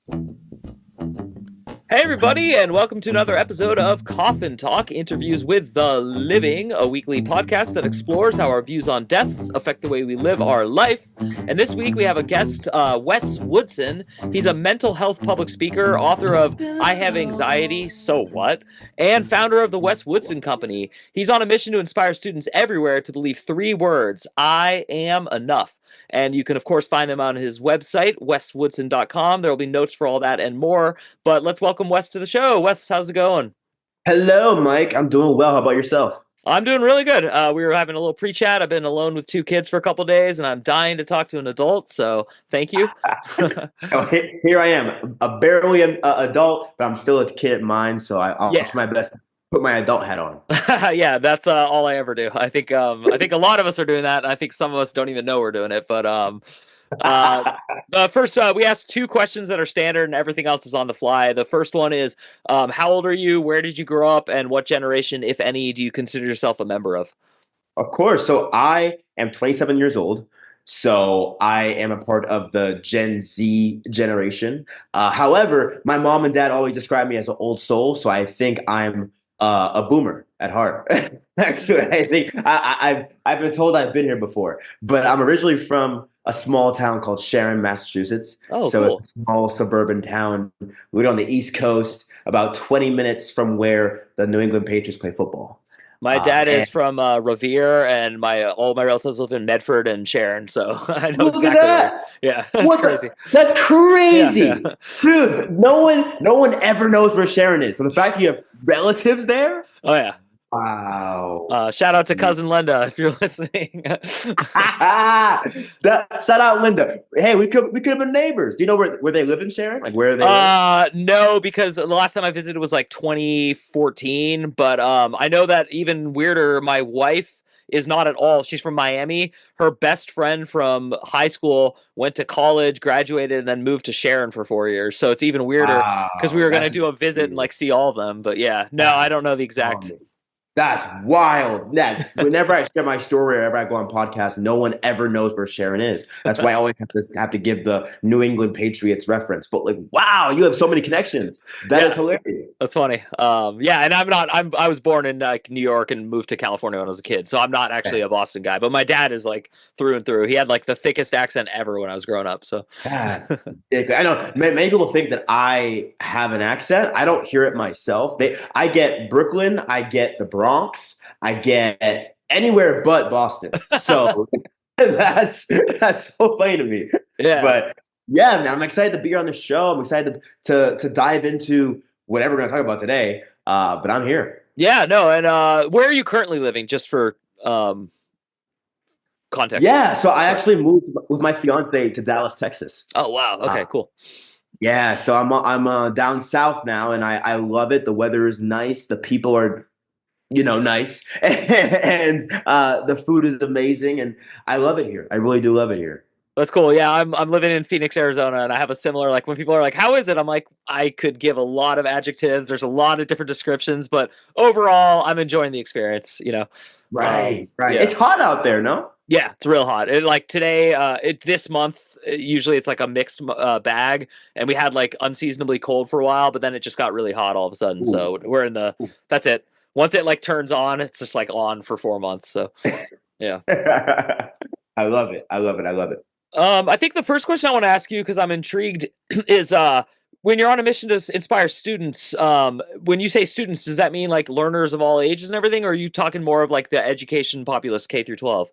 Hey, everybody, and welcome to another episode of Coffin Talk Interviews with the Living, a weekly podcast that explores how our views on death affect the way we live our life. And this week we have a guest, Wes Woodson. He's a mental health public speaker, author of I Have Anxiety, So What, and founder of the Wes Woodson Company. He's on a mission to inspire students everywhere to believe three words: I am enough. And you can, of course, find him on his website, weswoodson.com. There will be notes for all that and more. But let's welcome Wes to the show. Wes, how's it going? Hello, Mike. I'm doing well. How about yourself? I'm doing really good. We were having a little pre-chat. I've been alone with two kids for a couple days, and I'm dying to talk to an adult. So thank you. Oh, here I am, a barely an adult, but I'm still a kid at mine. So I'll Yeah, try my best to put my adult hat on. yeah. That's all I ever do. I think a lot of us are doing that. And I think some of us don't even know we're doing it. But Uh, first, we asked two questions that are standard, and everything else is on the fly. The first one is, how old are you? Where did you grow up? And what generation, if any, do you consider yourself a member of? Of course. So I am 27 years old. So I am a part of the Gen Z generation. However, my mom and dad always describe me as an old soul. So I think I'm a boomer at heart. Actually, I think I've been told I've been here before, but I'm originally from a small town called Sharon, Massachusetts. Oh, So cool. it's a small suburban town. We're on the East Coast, about 20 minutes from where the New England Patriots play football. My dad And is from Revere, and my all my relatives live in Medford and Sharon, so I know look at exactly where. that. Yeah, that's What crazy. the? That's Yeah, crazy, yeah. dude. No one ever knows where Sharon is. So the fact that you have relatives there, Oh yeah. wow. Shout out to cousin Linda if you're listening. Shout out Linda. Hey, we could have been neighbors. Do you know where they live in Sharon? Like where they live? No, because the last time I visited was like 2014. But I know that even weirder. My wife is not at all. She's from Miami. Her best friend from high school went to college, graduated, and then moved to Sharon for 4 years. So it's even weirder because we Wow, were gonna that's do a visit and weird. like see all of them. But yeah, no, I don't That's know the exact. funny. That's wild. Yeah, whenever I share my story or ever I go on podcasts, no one ever knows where Sharon is. That's why I always have to give the New England Patriots reference. But like, wow, you have so many connections. That is Yeah, hilarious. that's funny. Yeah, and I'm not. I was born in like New York and moved to California when I was a kid, so I'm not actually a Boston guy. But my dad is like through and through. He had like the thickest accent ever when I was growing up. So God, I know many people think that I have an accent. I don't hear it myself. I get Brooklyn, I get the Bronx, I get anywhere but Boston. So that's so funny to me. yeah, But yeah, man, I'm excited to be here on the show. I'm excited to dive into whatever we're going to talk about today. But I'm here. yeah, no. And where are you currently living? Just for context. Yeah, so I actually moved with my fiance to Dallas, Texas. Oh wow. Uh, Okay, cool. Yeah, so I'm down south now, and I love it. The weather is nice. The people are, nice, and the food is amazing, and I love it here. I really do love it here. That's cool. Yeah, I'm living in Phoenix, Arizona, and I have a similar like when people are like, "How is it?" I'm like, I could give a lot of adjectives. There's a lot of different descriptions, but overall, I'm enjoying the experience. Right, right. Yeah. It's hot out there, no? Yeah, it's real hot. Like today, this month, usually it's like a mixed bag, and we had like unseasonably cold for a while, but then it just got really hot all of a sudden. Ooh, So we're in the. ooh. That's it. Once it like turns on, it's just like on for 4 months. So yeah. I love it. I love it. I love it. I think the first question I want to ask you because I'm intrigued is when you're on a mission to inspire students. When you say students, does that mean like learners of all ages and everything, or are you talking more of like the education populace K through 12?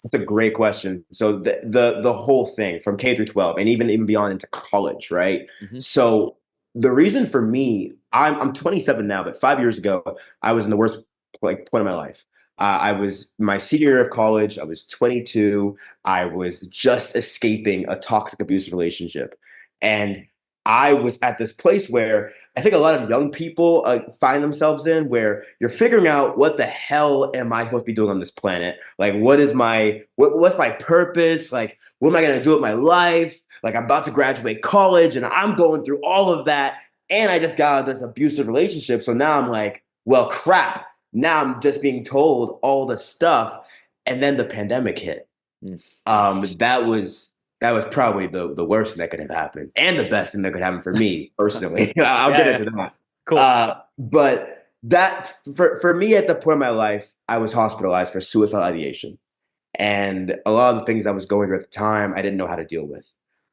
That's a great question. So the whole thing from K through 12 and even beyond into college, right? Hmm. So the reason for me, I'm 27 now, but 5 years ago, I was in the worst like point of my life. I was my senior year of college. I was 22. I was just escaping a toxic abusive relationship, and I was at this place where I think a lot of young people find themselves in, where you're figuring out what the hell am I supposed to be doing on this planet? Like, what's my purpose? Like, what am I gonna do with my life? Like, I'm about to graduate college, and I'm going through all of that, and I just got out of this abusive relationship. So now I'm like, well, crap. Now I'm just being told all the stuff, and then the pandemic hit. Mm. That was that was probably the worst thing that could have happened, and the best thing that could happen for me personally. I'll Yeah, get yeah. into that. Cool. But that for me at the point of my life, I was hospitalized for suicidal ideation, and a lot of the things I was going through at the time, I didn't know how to deal with.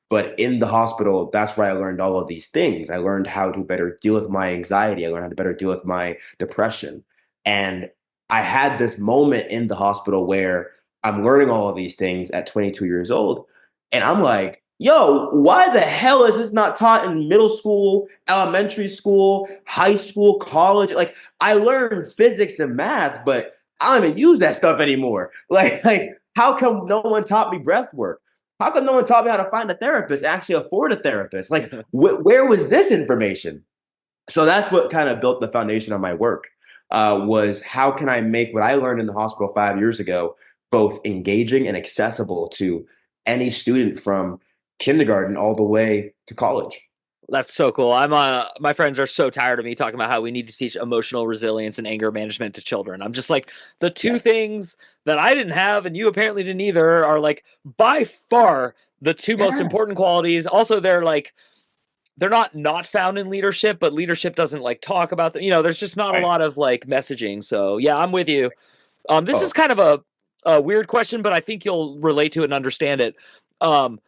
But in the hospital, that's where I learned all of these things. I learned how to better deal with my anxiety. I learned how to better deal with my depression. And I had this moment in the hospital where I'm learning all of these things at 22 years old. And I'm like, yo, why the hell is this not taught in middle school, elementary school, high school, college? Like, I learned physics and math, but I don't even use that stuff anymore. Like, how come no one taught me breath work? How come no one taught me how to find a therapist, actually afford a therapist? Like, where was this information? So that's what kind of built the foundation of my work. Was how can I make what I learned in the hospital 5 years ago both engaging and accessible to any student from kindergarten all the way to college? That's so cool. My friends are so tired of me talking about how we need to teach emotional resilience and anger management to children. I'm just like, the two Yes. things that I didn't have and you apparently didn't either are like by far the two most Yeah. important qualities. Also, they're not found in leadership, but leadership doesn't like talk about them. There's just not a Right. lot of like messaging. So yeah, I'm with you. This is Oh, kind of a weird question, but I think you'll relate to it and understand it. Um,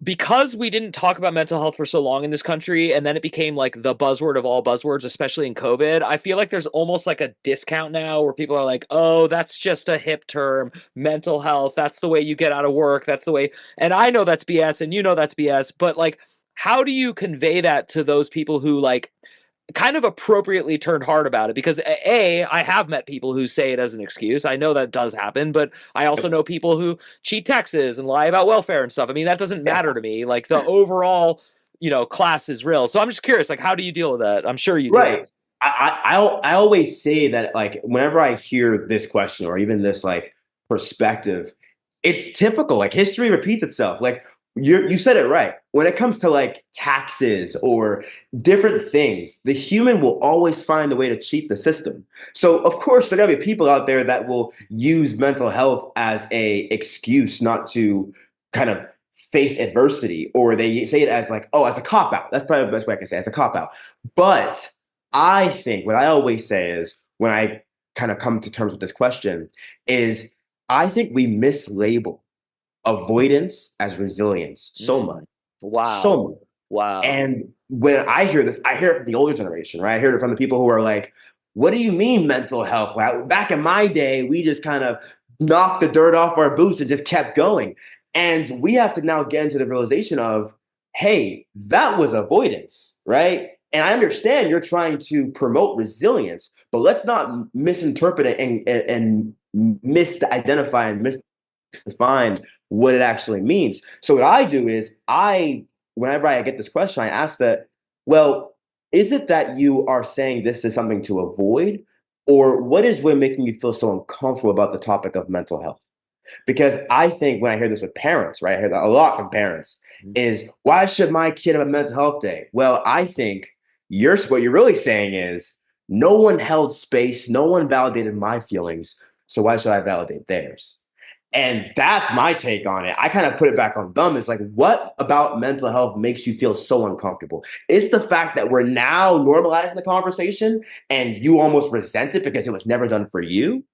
because we didn't talk about mental health for so long in this country, and then it became like the buzzword of all buzzwords, especially in COVID, I feel like there's almost like a discount now where people are like, oh, that's just a hip term, mental health, that's the way you get out of work, that's the way. And I know that's BS and that's BS, but like, how do you convey that to those people who like kind of appropriately turned hard about it? Because I have met people who say it as an excuse. I know that does happen, but I also yep. know people who cheat taxes and lie about welfare and stuff. I mean, that doesn't matter to me. Like the overall, class is real. So I'm just curious, like, how do you deal with that? I'm sure you do. Right. I always say that, like, whenever I hear this question or even this like perspective, it's typical. Like, history repeats itself. Like, you said it right. When it comes to like taxes or different things, the human will always find a way to cheat the system. So of course there are gonna be people out there that will use mental health as a excuse not to kind of face adversity, or they say it as like, oh, as a cop out. That's probably the best way I can say it, as a cop out. But I think what I always say is, when I kind of come to terms with this question, is I think we mislabel avoidance as resilience so much, Mm. Wow. so much. Wow. And when I hear this, I hear it from the older generation, right? I hear it from the people who are like, what do you mean mental health? Well, back in my day, we just kind of knocked the dirt off our boots and just kept going. And we have to now get into the realization of, hey, that was avoidance, right? And I understand you're trying to promote resilience, but let's not misinterpret it and misidentify and misdefine what it actually means. So what I do is whenever I get this question, I ask that, well, is it that you are saying this is something to avoid? Or what is what making you feel so uncomfortable about the topic of mental health? Because I think when I hear this with parents, right, I hear that a lot from parents, Mm. is why should my kid have a mental health day? Well, I think what you're really saying is no one held space, no one validated my feelings, so why should I validate theirs? And that's my take on it. I kind of put it back on them. It's like, what about mental health makes you feel so uncomfortable? It's the fact that we're now normalizing the conversation and you almost resent it because it was never done for you.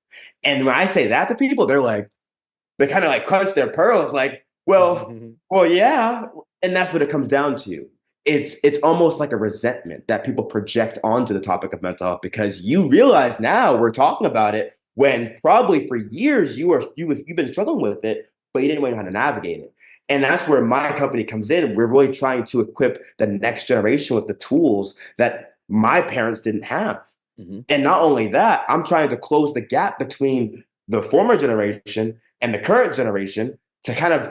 And when I say that to people, they kind of like crunch their pearls, like, well, yeah. And that's what it comes down to. It's almost like a resentment that people project onto the topic of mental health, because you realize now we're talking about it when probably for years you've been struggling with it, but you didn't know how to navigate it. And that's where my company comes in. We're really trying to equip the next generation with the tools that my parents didn't have. Mhm. And not only that, I'm trying to close the gap between the former generation and the current generation to kind of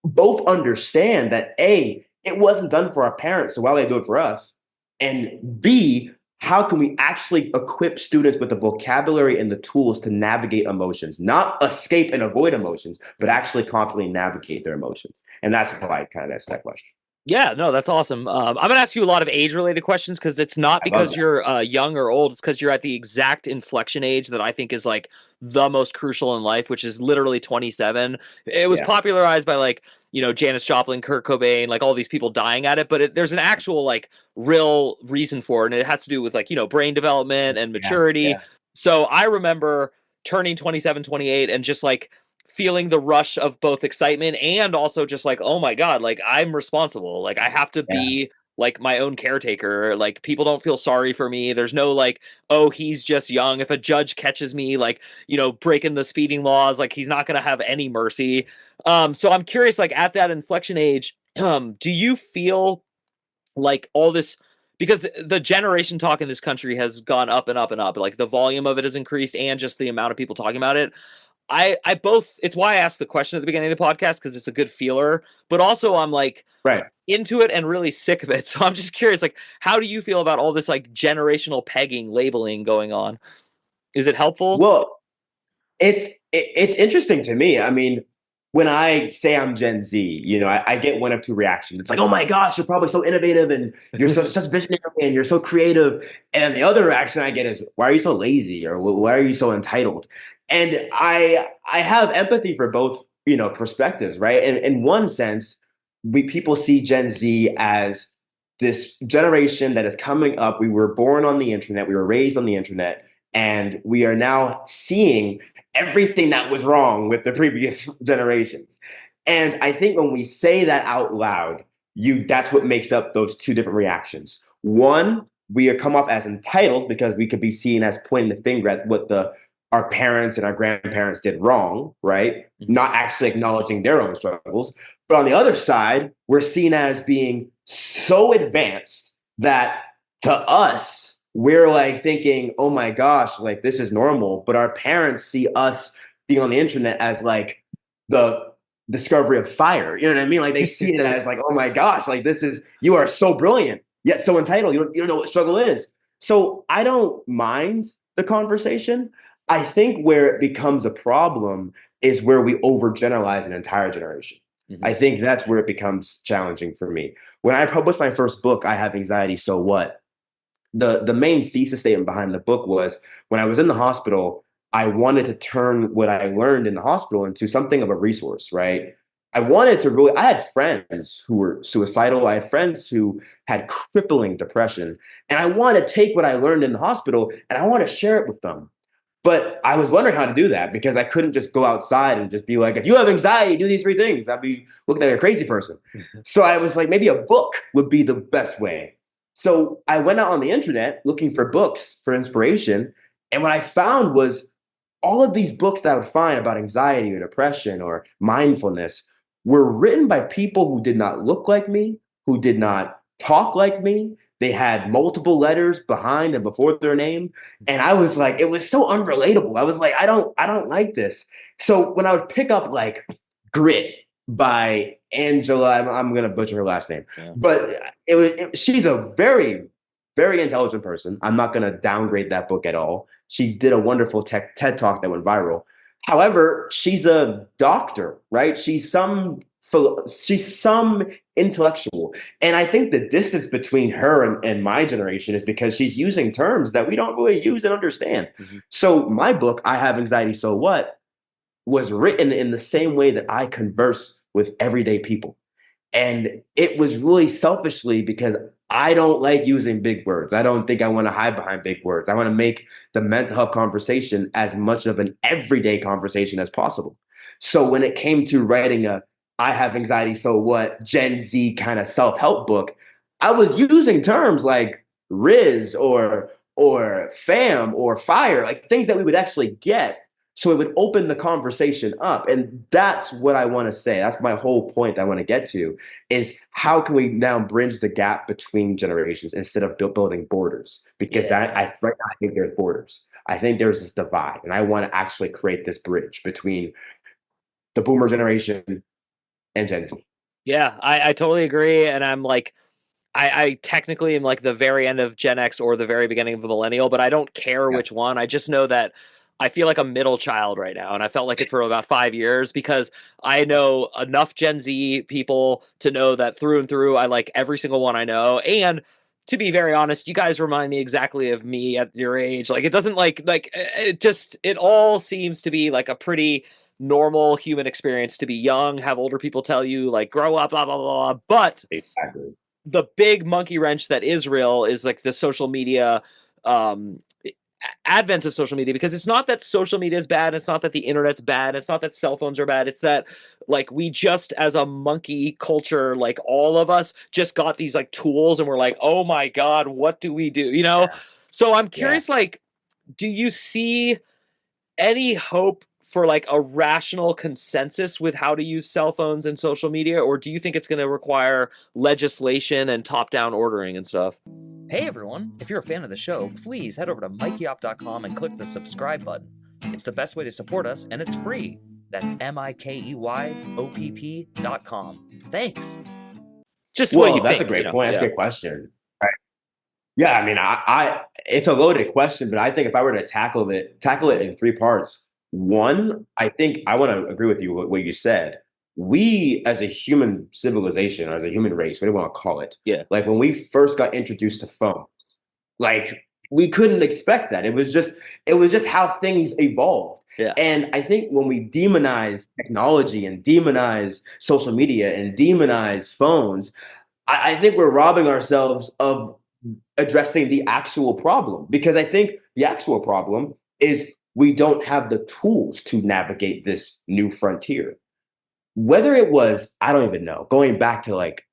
both understand that A, it wasn't done for our parents, so why would they do it for us? And B, how can we actually equip students with the vocabulary and the tools to navigate emotions, not escape and avoid emotions, but Mhm. actually confidently navigate their emotions? And that's how I kind of answer that question. Yeah, no, that's awesome. I'm gonna ask you a lot of age-related questions because it's not I love because that. you're young or old. It's because you're at the exact inflection age that I think is like the most crucial in life, which is literally 27. It was Yeah. popularized by like Janis Joplin, Kurt Cobain, like all these people dying at it, but there's an actual like real reason for it. And it has to do with like, brain development and Yeah, maturity. yeah, So I remember turning 27, 28, and just like feeling the rush of both excitement and also just like, oh my God, like I'm responsible. Like I have to yeah. be like my own caretaker. Like people don't feel sorry for me. There's no like, oh, he's just young. If a judge catches me, like, breaking the speeding laws, like he's not going to have any mercy. So I'm curious, like at that inflection age, do you feel like all this, because the generation talk in this country has gone up and up and up, like the volume of it has increased and just the amount of people talking about it. I both, it's why I asked the question at the beginning of the podcast, because it's a good feeler, but also I'm like Right. into it and really sick of it. So I'm just curious, like, how do you feel about all this like generational pegging labeling going on? Is it helpful? Well, it's interesting to me. I mean, when I say I'm Gen Z, I get one of two reactions. It's like, oh my gosh, you're probably so innovative and you're such visionary and you're so creative. And the other reaction I get is, why are you so lazy or why are you so entitled? And I have empathy for both, perspectives, right? And in one sense, people see Gen Z as this generation that is coming up. We were born on the internet, we were raised on the internet, and we are now seeing everything that was wrong with the previous generations. And I think when we say that out loud, that's what makes up those two different reactions. One, we come off as entitled because we could be seen as pointing the finger at what our parents and our grandparents did wrong, right? Not actually acknowledging their own struggles. But on the other side, we're seen as being so advanced that to us, we're like thinking, oh my gosh, like this is normal. But our parents see us being on the internet as like the discovery of fire. You know what I mean? Like they see it as like, oh my gosh, like you are so brilliant, yet so entitled. You don't know what struggle is. So I don't mind the conversation. I think where it becomes a problem is where we overgeneralize an entire generation. Mm-hmm. I think that's where it becomes challenging for me. When I published my first book, I Have Anxiety, So What? The main thesis statement behind the book was, when I was in the hospital, I wanted to turn what I learned in the hospital into something of a resource, right? I had friends who were suicidal. I had friends who had crippling depression. And I want to take what I learned in the hospital and I want to share it with them. But I was wondering how to do that because I couldn't just go outside and just be like, if you have anxiety, do these three things. That'd be looking like a crazy person. So I was like, maybe a book would be the best way. So I went out on the internet looking for books for inspiration. And what I found was all of these books that I would find about anxiety or depression or mindfulness were written by people who did not look like me, who did not talk like me. They had multiple letters behind and before their name. And I was like, it was so unrelatable. I was like, I don't like this. So when I would pick up like Grit by Angela, I'm going to butcher her last name, Yeah. but she's a very, very intelligent person. I'm not going to downgrade that book at all. She did a wonderful TED talk that went viral. However, she's a doctor, right? She's some intellectual. And I think the distance between her and my generation is because she's using terms that we don't really use and understand. Mm-hmm. So my book, I Have Anxiety, So What? Was written in the same way that I converse with everyday people. And it was really selfishly because I don't like using big words. I don't think I want to hide behind big words. I want to make the mental health conversation as much of an everyday conversation as possible. So when it came to writing I Have Anxiety, So What? Gen Z kind of self-help book, I was using terms like Riz or fam or fire, like things that we would actually get. So it would open the conversation up. And that's what I want to say. That's my whole point I want to get to is how can we now bridge the gap between generations instead of building borders? Because right now I think there's borders. I think there's this divide. And I want to actually create this bridge between the boomer generation and Gen Z. Yeah, I totally agree. And I'm like, I technically am like the very end of Gen X or the very beginning of the millennial, but I don't care which one. I just know that I feel like a middle child right now. And I felt like it for about 5 years because I know enough Gen Z people to know that through and through, I like every single one I know. And to be very honest, you guys remind me exactly of me at your age. Like it doesn't it all seems to be like a pretty normal human experience to be young, have older people tell you like grow up, blah blah blah. But Exactly. the big monkey wrench that is real is like the social media um advent of social media, because it's not that social media is bad, it's not that the internet's bad, it's not that cell phones are bad, it's that like we just as a monkey culture, like all of us just got these like tools and we're like, oh my god, what do we do, Yeah. so I'm Yeah. curious, like, do you see any hope for like a rational consensus with how to use cell phones and social media, or do you think it's going to require legislation and top-down ordering and stuff? Hey everyone, if you're a fan of the show, please head over to mikeyop.com and click the subscribe button. It's the best way to support us, and it's free. That's MIKEYOPP.com. Thanks. Just what do Well, you that's a think? great point. That's a Yeah. great question. Right. Yeah, I mean, it's a loaded question, but I think if I were to tackle it in three parts. One, I think I want to agree with you what you said. We, as a human civilization, or as a human race, what do you want to call it? Yeah. Like when we first got introduced to phones, like we couldn't expect that. It was just how things evolved. Yeah. And I think when we demonize technology and demonize social media and demonize phones, I think we're robbing ourselves of addressing the actual problem, because I think the actual problem is we don't have the tools to navigate this new frontier. Whether it was, I don't even know, going back to like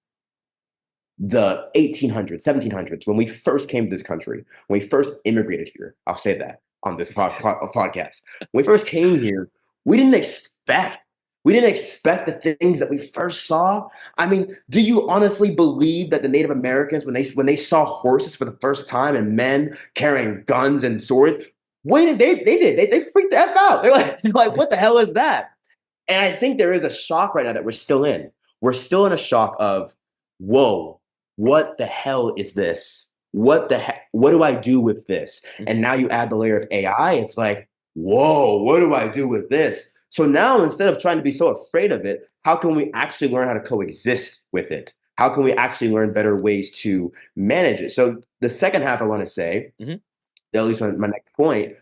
the 1800s, 1700s, when we first came to this country, when we first immigrated here, I'll say that on this podcast. When we first came here, we didn't expect we didn't expect the things that we first saw. I mean, do you honestly believe that the Native Americans, when they saw horses for the first time and men carrying guns and swords, what did they freaked the F out. They're like, what the hell is that? And I think there is a shock right now that we're still in. We're still in a shock of, whoa, what the hell is this? What the heck? What do I do with this? And now you add the layer of AI. It's like, whoa, what do I do with this? So now instead of trying to be so afraid of it, how can we actually learn how to coexist with it? How can we actually learn better ways to manage it? So the second half I want to say, at least my next point,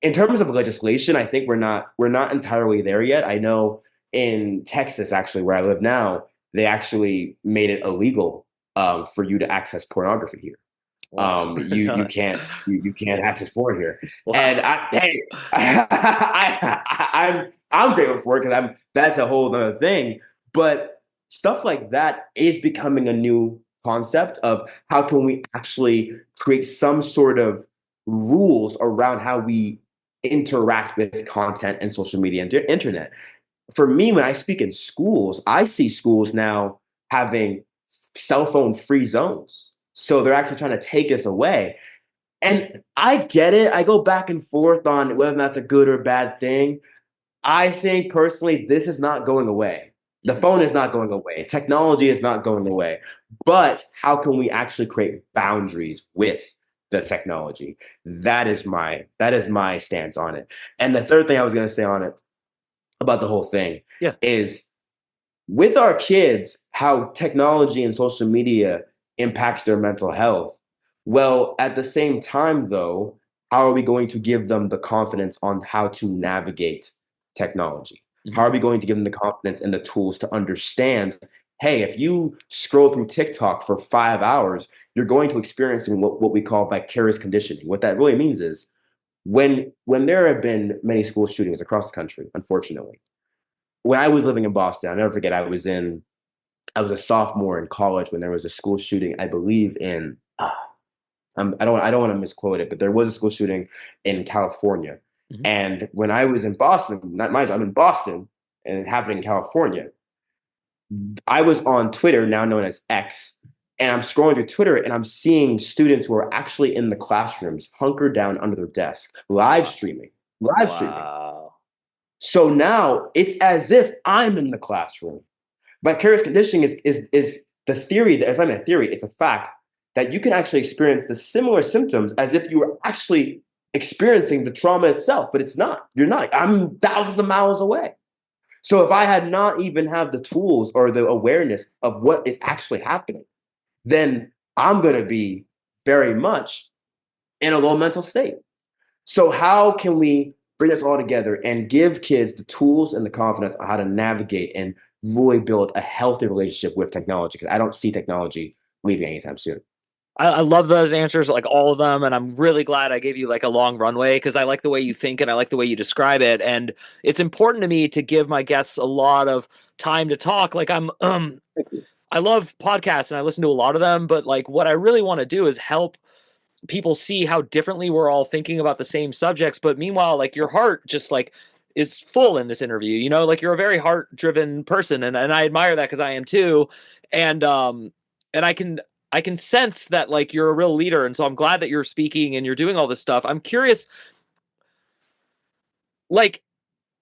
in terms of legislation, I think we're not entirely there yet. I know in Texas, actually, where I live now, they actually made it illegal for you to access pornography here. Wow. You can't access porn here. Wow. And I'm grateful for it, because that's a whole other thing. But stuff like that is becoming a new concept of how can we actually create some sort of rules around how we interact with content and social media and internet. For me, when I speak in schools, I see schools now having cell phone free zones. So they're actually trying to take us away. And I get it. I go back and forth on whether that's a good or bad thing. I think personally, this is not going away. The phone is not going away. Technology is not going away. But how can we actually create boundaries with the technology? That is my stance on it. And the third thing I was going to say on it about the whole thing is, with our kids, how technology and social media impacts their mental health. Well, at the same time, though, how are we going to give them the confidence on how to navigate technology? How are we going to give them the confidence and the tools to understand, hey, if you scroll through TikTok for 5 hours, you're going to experience what we call vicarious conditioning. What that really means is, when there have been many school shootings across the country, unfortunately, when I was living in Boston, I'll never forget, I was a sophomore in college when there was a school shooting, I believe in, I don't want to misquote it, but there was a school shooting in California. And when I was in Boston, not mind you, I'm in Boston and it happened in California. I was on Twitter, now known as X, and I'm scrolling through Twitter and I'm seeing students who are actually in the classrooms, hunkered down under their desk, live streaming. Wow. So now it's as if I'm in the classroom. Vicarious conditioning is the theory that, it's not a theory, it's a fact that you can actually experience the similar symptoms as if you were actually experiencing the trauma itself, but it's not. You're not. I'm thousands of miles away. So if I had not even had the tools or the awareness of what is actually happening, then I'm going to be very much in a low mental state. So how can we bring us all together and give kids the tools and the confidence on how to navigate and really build a healthy relationship with technology, because I don't see technology leaving anytime soon. I love those answers, like all of them, and I'm really glad I gave you like a long runway because I like the way you think and I like the way you describe it. And it's important to me to give my guests a lot of time to talk. Like I love podcasts and I listen to a lot of them, but like what I really want to do is help people see how differently we're all thinking about the same subjects. But meanwhile, like your heart just like is full in this interview, you know, like you're a very heart driven person. And I admire that because I am too. And I can sense that like you're a real leader. And so I'm glad that you're speaking and you're doing all this stuff. I'm curious, like,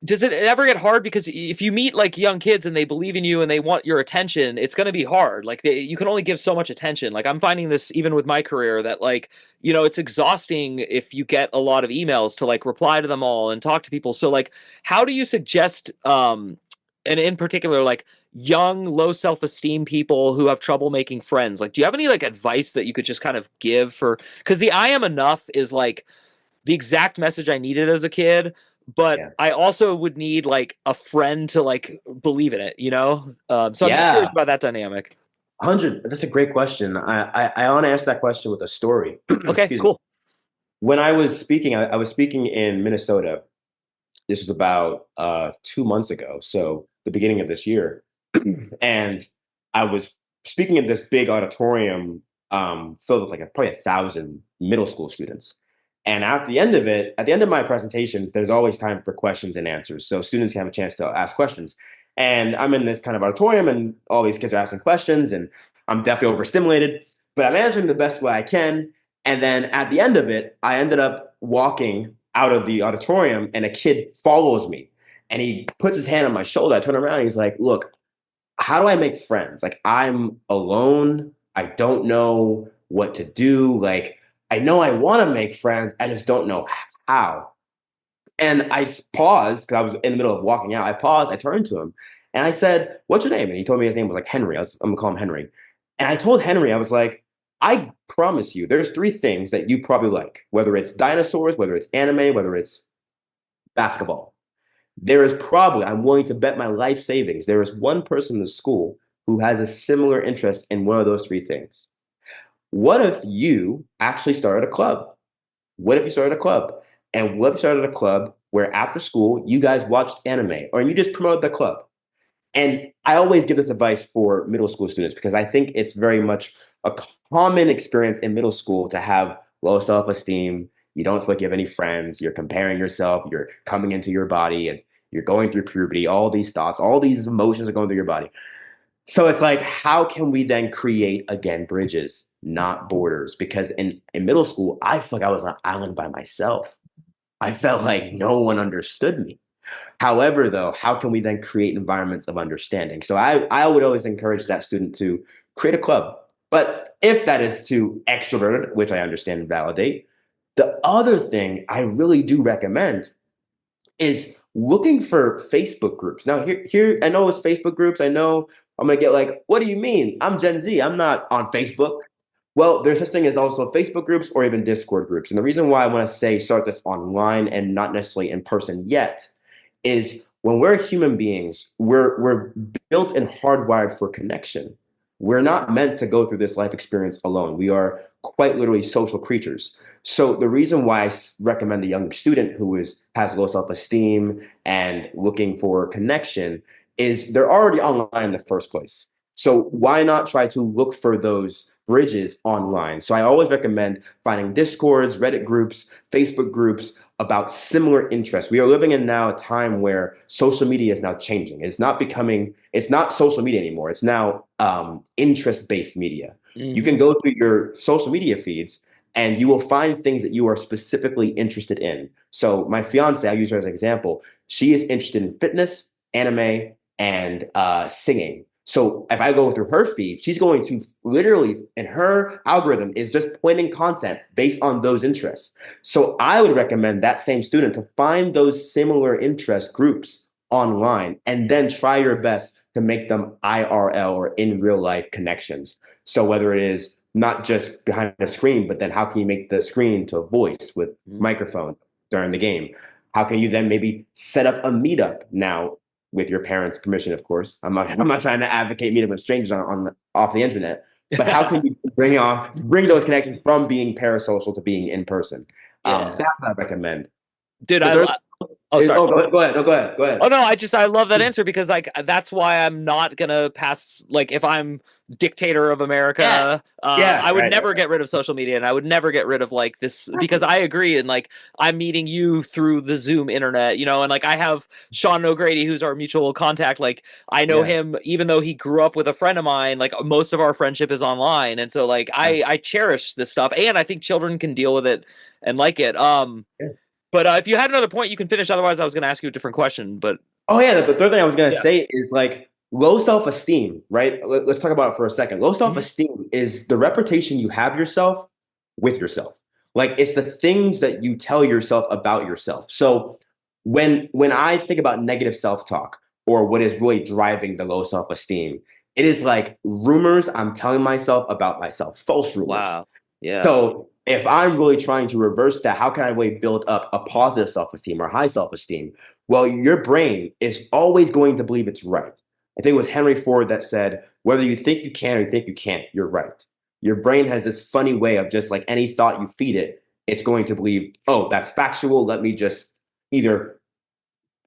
does it ever get hard? Because if you meet like young kids and they believe in you and they want your attention, it's going to be hard. Like you can only give so much attention. Like I'm finding this even with my career that like, you know, it's exhausting if you get a lot of emails to like reply to them all and talk to people. So like, how do you suggest, and in particular, like young, low self-esteem people who have trouble making friends, like, do you have any like advice that you could just kind of give for, because the I am enough is like, the exact message I needed as a kid, but Yeah. I also would need like a friend to like believe in it, you know? So I'm just curious Yeah. about that dynamic. 100. That's a great question. I want to answer that question with a story. Okay, Excuse me. cool. When I was speaking, I was speaking in Minnesota. This was about 2 months ago, so the beginning of this year. And I was speaking in this big auditorium filled with like probably 1,000 middle school students. And at the end of it, at the end of my presentations, there's always time for questions and answers. So students have a chance to ask questions. And I'm in this kind of auditorium, and all these kids are asking questions, and I'm definitely overstimulated, but I'm answering the best way I can. And then at the end of it, I ended up walking out of the auditorium, and a kid follows me, and he puts his hand on my shoulder. I turn around, and he's like, "Look, how do I make friends? Like, I'm alone. I don't know what to do. Like, I know I want to make friends. I just don't know how." And I paused because I was in the middle of walking out. I paused. I turned to him and I said, "What's your name?" And he told me his name was like Henry. I'm going to call him Henry. And I told Henry, I was like, "I promise you, there's three things that you probably like, whether it's dinosaurs, whether it's anime, whether it's basketball. There is probably, I'm willing to bet my life savings, there is one person in the school who has a similar interest in one of those three things. What if you actually started a club? What if you started a club? And what if you started a club where after school you guys watched anime or you just promoted the club?" And I always give this advice for middle school students because I think it's very much a common experience in middle school to have low self esteem. You don't feel like you have any friends. You're comparing yourself. You're coming into your body and you're going through puberty. All these thoughts, all these emotions are going through your body. So it's like, how can we then create, again, bridges, not borders? Because in middle school, I felt like I was on an island by myself. I felt like no one understood me. However, though, how can we then create environments of understanding? So I would always encourage that student to create a club. But if that is too extroverted, which I understand and validate, the other thing I really do recommend is looking for Facebook groups. Now, here I know it's Facebook groups. I know I'm gonna get like, what do you mean? I'm Gen Z. I'm not on Facebook. Well, there's such thing as also Facebook groups or even Discord groups. And the reason why I want to say start this online and not necessarily in person yet is when we're human beings, we're built and hardwired for connection. We're not meant to go through this life experience alone. We are quite literally social creatures. So the reason why I recommend a young student who has low self-esteem and looking for connection is they're already online in the first place. So why not try to look for those bridges online? So I always recommend finding Discords, Reddit groups, Facebook groups about similar interests. We are living in now a time where social media is now changing. It's not social media anymore. It's now interest-based media. You Mm-hmm. can go through your social media feeds and you will find things that you are specifically interested in. So my fiance, I use her as an example. She is interested in fitness, anime, and singing. So if I go through her feed, she's going to literally, and her algorithm is just pointing content based on those interests. So I would recommend that same student to find those similar interest groups online and then try your best to make them IRL or in real life connections. So whether it is not just behind a screen, but then how can you make the screen to a voice with Mm-hmm. microphone during the game? How can you then maybe set up a meetup now with your parents' permission, of course? I'm not trying to advocate meeting with strangers off the internet, but how can you bring those connections from being parasocial to being in person? Yeah. That's what I recommend. Dude, The third oh, is sorry. go ahead. No, go ahead. Go Oh ahead. no, I love that answer because like that's why I'm not gonna pass like if I'm dictator of Yeah. America, Yeah. I would Right. never get rid of social media and I would never get rid of like this because I agree and like I'm meeting you through the Zoom internet, you know, and like I have Sean O'Grady who's our mutual contact, like I know Yeah. him even though he grew up with a friend of mine, like most of our friendship is online and so like Yeah. I cherish this stuff and I think children can deal with it and like it. Yeah. But if you had another point, you can finish. Otherwise, I was going to ask you a different question. But Oh yeah, the third thing I was gonna yeah, say is like low self-esteem, right? Let's talk about it for a second. Low hmm self-esteem is the reputation you have yourself with yourself. Like it's the things that you tell yourself about yourself. So when I think about negative self-talk or what is really driving the low self-esteem, it is like rumors I'm telling myself about myself, false rumors. wow, yeah, So if I'm really trying to reverse that, how can I really build up a positive self-esteem or high self-esteem? Well, your brain is always going to believe it's right. I think it was Henry Ford that said, whether you think you can or you think you can't, you're right. Your brain has this funny way of just like any thought you feed it, it's going to believe, oh, that's factual. Let me just either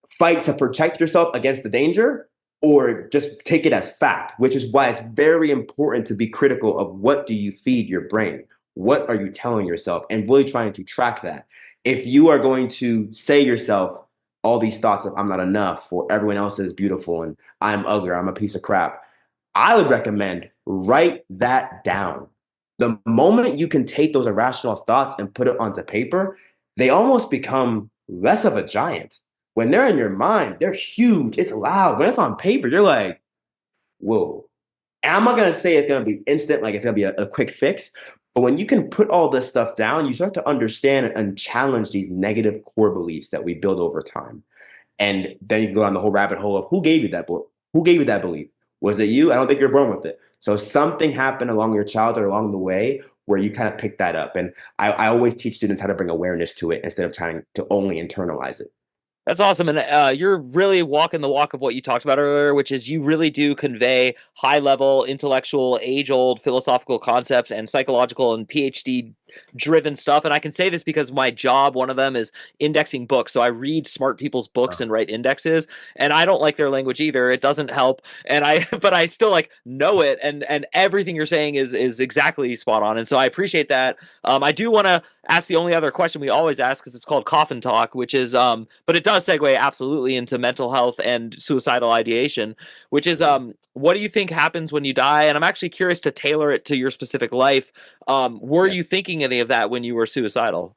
fight to protect yourself against the danger or just take it as fact, which is why it's very important to be critical of what do you feed your brain? What are you telling yourself? And really trying to track that. If you are going to say yourself all these thoughts of I'm not enough or everyone else is beautiful and I'm ugly, or I'm a piece of crap, I would recommend write that down. The moment you can take those irrational thoughts and put it onto paper, they almost become less of a giant. When they're in your mind, they're huge. It's loud. When it's on paper, you're like, whoa. And I'm not gonna say it's gonna be instant, like it's gonna be a quick fix. But when you can put all this stuff down, you start to understand and challenge these negative core beliefs that we build over time. And then you can go down the whole rabbit hole of who gave you that book? Who gave you that belief? Was it you? I don't think you're born with it. So something happened along your childhood, along the way, where you kind of pick that up. And I always teach students how to bring awareness to it instead of trying to only internalize it. that's awesome. And you're really walking the walk of what you talked about earlier, which is you really do convey high level, intellectual, age old philosophical concepts and psychological and PhD driven stuff. And I can say this because my job, one of them is indexing books. So I read smart people's books and write indexes. And I don't like their language either. It doesn't help. And but I still like know it. And everything you're saying is exactly spot on. And so I appreciate that. I do want to ask the only other question we always ask because it's called coffin talk, which is but it does segue absolutely into mental health and suicidal ideation, which is what do you think happens when you die? And I'm actually curious to tailor it to your specific life. Were Yeah. you thinking any of that when you were suicidal?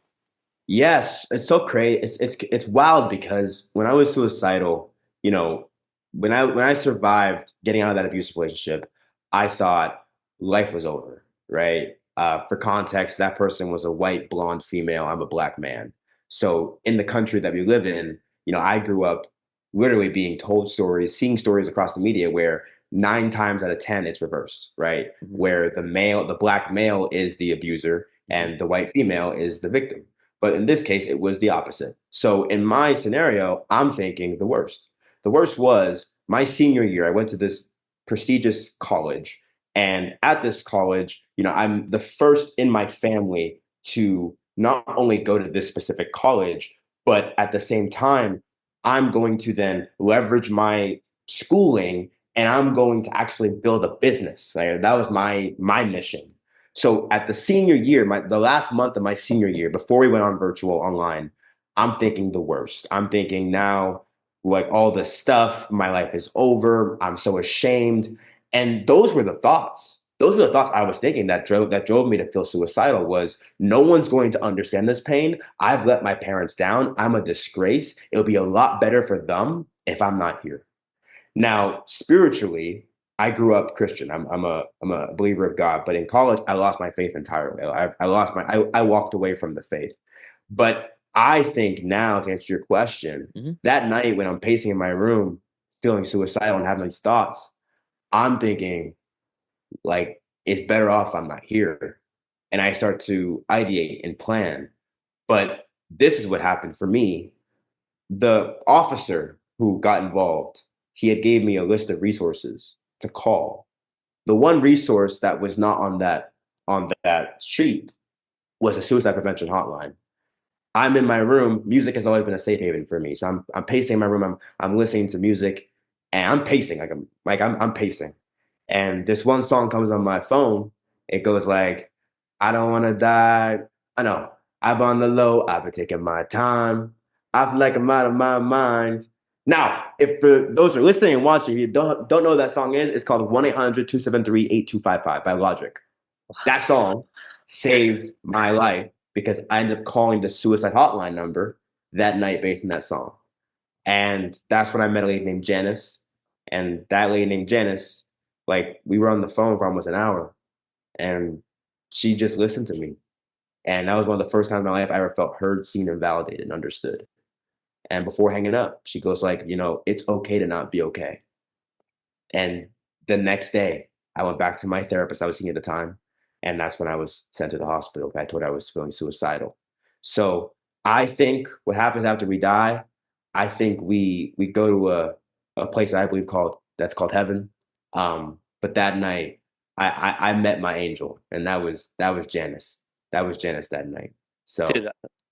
Yes, it's so crazy. It's wild because when I was suicidal, you know, when I survived getting out of that abusive relationship, I thought life was over, right? For context, that person was a white blonde female. I'm a black man. So in the country that we live in, I grew up literally being told stories, seeing stories across the media where 9 times out of 10 it's reversed, right? Mhm, Where the black male is the abuser mhm, and the white female is the victim. But in this case, it was the opposite. So in my scenario, I'm thinking the worst. The worst was my senior year. I went to this prestigious college. And at this college, I'm the first in my family to not only go to this specific college, but at the same time, I'm going to then leverage my schooling and I'm going to actually build a business. Like, that was my mission. So at the senior year, the last month of my senior year, before we went on virtual online, I'm thinking the worst. I'm thinking now, like all this stuff, my life is over. I'm so ashamed. And those were the thoughts. Those were the thoughts I was thinking that drove me to feel suicidal was no one's going to understand this pain. I've let my parents down. I'm a disgrace. It'll be a lot better for them if I'm not here. Now, spiritually, I grew up Christian. I'm a believer of God, but in college, I lost my faith entirely. I walked away from the faith. But I think now, to answer your question, mhm. that night when I'm pacing in my room, feeling suicidal and having these thoughts, I'm thinking like it's better off I'm not here, and I start to ideate and plan. But this is what happened for me. The officer who got involved, he had gave me a list of resources to call. The one resource that was not on that street was a suicide prevention hotline. I'm in my room. Music has always been a safe haven for me. So I'm pacing in my room. I'm listening to music, and I'm pacing I'm pacing. And this one song comes on my phone. It goes like, "I don't want to die. I know I'm on the low. I've been taking my time. I feel like I'm out of my mind." Now, if for those who are listening and watching, you don't know what that song is, it's called 1-800-273-8255 by Logic. That song saved my life because I ended up calling the suicide hotline number that night based on that song. And that's when I met a lady named Janice. And that lady named Janice, like we were on the phone for almost an hour and she just listened to me. And that was one of the first times in my life I ever felt heard, seen, and validated and understood. And before hanging up, she goes like, it's okay to not be okay. And the next day, I went back to my therapist I was seeing at the time, and that's when I was sent to the hospital. I told her I was feeling suicidal. So I think what happens after we die, I think we go to a place that I believe called heaven. But that night, I met my angel, and that was Janice. That was Janice that night. So Dude,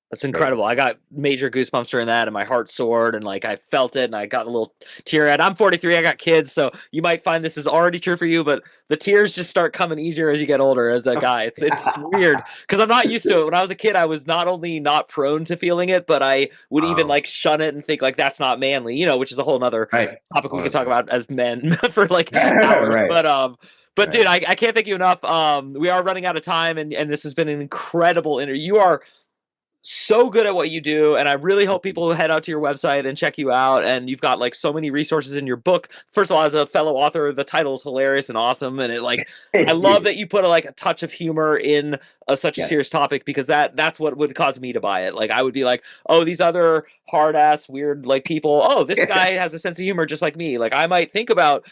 that's incredible. I got major goosebumps during that, and my heart soared, and like I felt it, and I got a little teary-eyed. I'm 43, I got kids, so you might find this is already true for you, but the tears just start coming easier as you get older. As a guy, it's weird because I'm not used to it. When I was a kid, I was not only not prone to feeling it, but I would even like shun it and think like that's not manly, which is a whole nother right, topic we could talk about as men for like hours. right, But dude, right. I can't thank you enough. We are running out of time, and this has been an incredible interview. You are so good at what you do, and I really hope people head out to your website and check you out. And you've got like so many resources in your book. First of all, as a fellow author, the title is hilarious and awesome, and I Thank love you. that you put a touch of humor in such a Yes, serious topic, because that's what would cause me to buy it. Like I would be like, oh, these other hard ass weird like people, oh, this guy has a sense of humor just like me. Like I might think about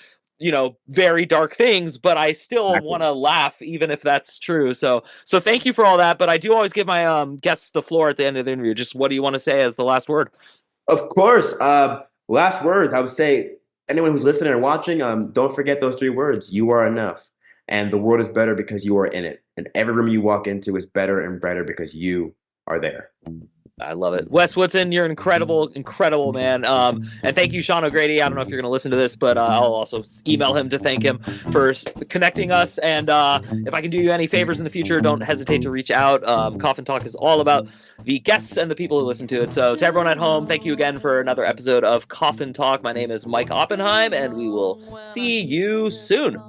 very dark things, but I still want exactly. to laugh even if that's true. So thank you for all that, but I do always give my guests the floor at the end of the interview. Just what do you want to say as the last word? Of course. Last words. I would say anyone who's listening or watching, don't forget those three words. You are enough, and the world is better because you are in it. And every room you walk into is better and brighter because you are there. I love it. Wes Woodson, you're incredible, incredible man. And thank you, Sean O'Grady. I don't know if you're going to listen to this, but I'll also email him to thank him for connecting us. And if I can do you any favors in the future, don't hesitate to reach out. Coffin Talk is all about the guests and the people who listen to it. So to everyone at home, thank you again for another episode of Coffin Talk. My name is Mike Oppenheim, and we will see you soon.